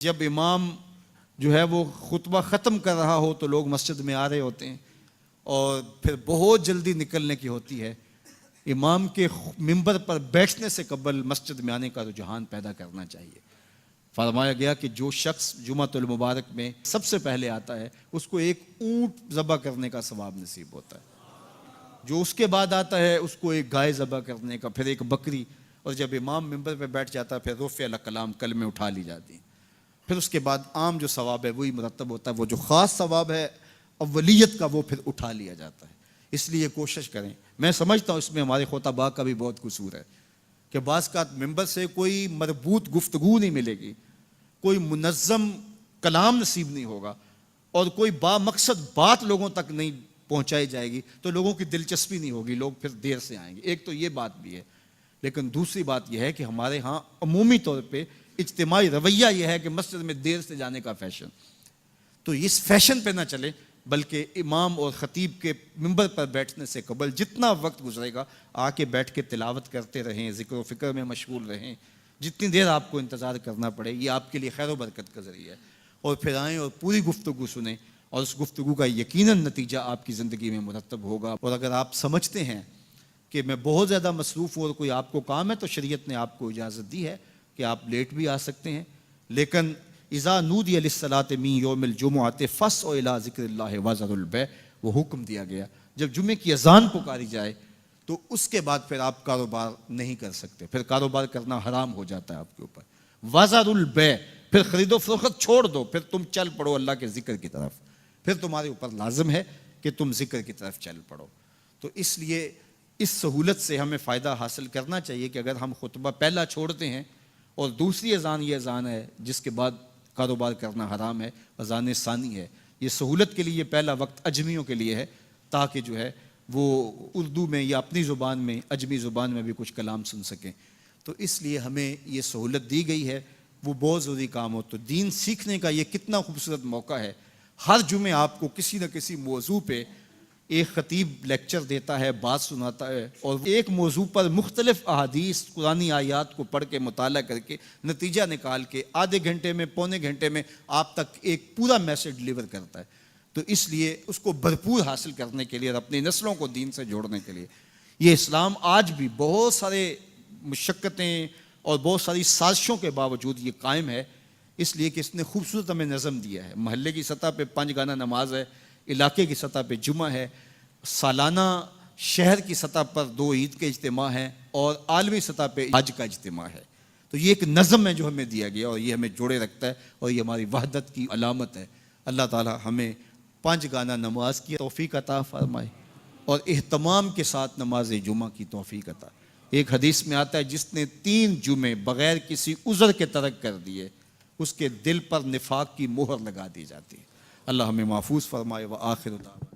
جب امام جو ہے وہ خطبہ ختم کر رہا ہو تو لوگ مسجد میں آ رہے ہوتے ہیں اور پھر بہت جلدی نکلنے کی ہوتی ہے. امام کے منبر پر بیٹھنے سے قبل مسجد میں آنے کا رجحان پیدا کرنا چاہیے. فرمایا گیا کہ جو شخص جمعۃ المبارک میں سب سے پہلے آتا ہے اس کو ایک اونٹ ذبح کرنے کا ثواب نصیب ہوتا ہے. جو اس کے بعد آتا ہے اس کو ایک گائے ذبح کرنے کا، پھر ایک بکری، اور جب امام منبر پہ بیٹھ جاتا ہے پھر رفع الکلام کلمے اٹھا لی جاتی ہیں. پھر اس کے بعد عام جو ثواب ہے وہی مرتب ہوتا ہے، وہ جو خاص ثواب ہے اولیت کا وہ پھر اٹھا لیا جاتا ہے. اس لیے کوشش کریں. میں سمجھتا ہوں اس میں ہمارے خطباء کا بھی بہت قصور ہے کہ بعض کا ممبر سے کوئی مربوط گفتگو نہیں ملے گی، کوئی منظم کلام نصیب نہیں ہوگا اور کوئی با مقصد بات لوگوں تک نہیں پہنچائی جائے گی تو لوگوں کی دلچسپی نہیں ہوگی، لوگ پھر دیر سے آئیں گے. ایک تو یہ بات بھی ہے، لیکن دوسری بات یہ ہے کہ ہمارے ہاں عمومی طور پہ اجتماعی رویہ یہ ہے کہ مسجد میں دیر سے جانے کا فیشن. تو اس فیشن پہ نہ چلے، بلکہ امام اور خطیب کے منبر پر بیٹھنے سے قبل جتنا وقت گزرے گا آ کے بیٹھ کے تلاوت کرتے رہیں، ذکر و فکر میں مشغول رہیں. جتنی دیر آپ کو انتظار کرنا پڑے یہ آپ کے لیے خیر و برکت کا ذریعہ ہے. اور پھر آئیں اور پوری گفتگو سنیں اور اس گفتگو کا یقیناً نتیجہ آپ کی زندگی میں مرتب ہوگا. اور اگر آپ سمجھتے ہیں کہ میں بہت زیادہ مصروف ہوں اور کوئی آپ کو کام ہے تو شریعت نے آپ کو اجازت دی ہے کہ آپ لیٹ بھی آ سکتے ہیں. لیکن اذا نودی للصلاۃ من یوم الجمعۃ فاسعوا الی ذکر اللہ وذروا البیع، وہ حکم دیا گیا جب جمعے کی اذان پکاری جائے تو اس کے بعد پھر آپ کاروبار نہیں کر سکتے، پھر کاروبار کرنا حرام ہو جاتا ہے آپ کے اوپر. وذروا البیع، پھر خرید و فروخت چھوڑ دو، پھر تم چل پڑو اللہ کے ذکر کی طرف. پھر تمہارے اوپر لازم ہے کہ تم ذکر کی طرف چل پڑو. تو اس لیے اس سہولت سے ہمیں فائدہ حاصل کرنا چاہیے کہ اگر ہم خطبہ پہلا چھوڑتے ہیں اور دوسری اذان یہ اذان ہے جس کے بعد کاروبار کرنا حرام ہے، اذان ثانی ہے، یہ سہولت کے لیے یہ پہلا وقت اجمیوں کے لیے ہے تاکہ جو ہے وہ اردو میں یا اپنی زبان میں اجمی زبان میں بھی کچھ کلام سن سکیں. تو اس لیے ہمیں یہ سہولت دی گئی ہے، وہ بہت ضروری کام ہو. تو دین سیکھنے کا یہ کتنا خوبصورت موقع ہے. ہر جمعے آپ کو کسی نہ کسی موضوع پہ ایک خطیب لیکچر دیتا ہے، بات سناتا ہے، اور ایک موضوع پر مختلف احادیث قرآنی آیات کو پڑھ کے مطالعہ کر کے نتیجہ نکال کے آدھے گھنٹے میں پونے گھنٹے میں آپ تک ایک پورا میسج ڈلیور کرتا ہے. تو اس لیے اس کو بھرپور حاصل کرنے کے لیے اور اپنی نسلوں کو دین سے جوڑنے کے لیے یہ اسلام آج بھی بہت سارے مشقتیں اور بہت ساری سازشوں کے باوجود یہ قائم ہے، اس لیے کہ اس نے خوبصورت ہمیں نظم دیا ہے. محلے کی سطح پہ 5 گانا نماز ہے، علاقے کی سطح پہ جمعہ ہے، سالانہ شہر کی سطح پر 2 عید کے اجتماع ہیں اور عالمی سطح پہ حج کا اجتماع ہے. تو یہ ایک نظم ہے جو ہمیں دیا گیا اور یہ ہمیں جوڑے رکھتا ہے اور یہ ہماری وحدت کی علامت ہے. اللہ تعالی ہمیں 5 گانا نماز کی توفیق عطا فرمائے اور اہتمام کے ساتھ نماز جمعہ کی توفیق عطا. ایک حدیث میں آتا ہے جس نے 3 جمعے بغیر کسی عذر کے ترک کر دیے اس کے دل پر نفاق کی مہر لگا دی جاتی ہے. اللہ ہمیں محفوظ فرمائے. وآخر دعوانا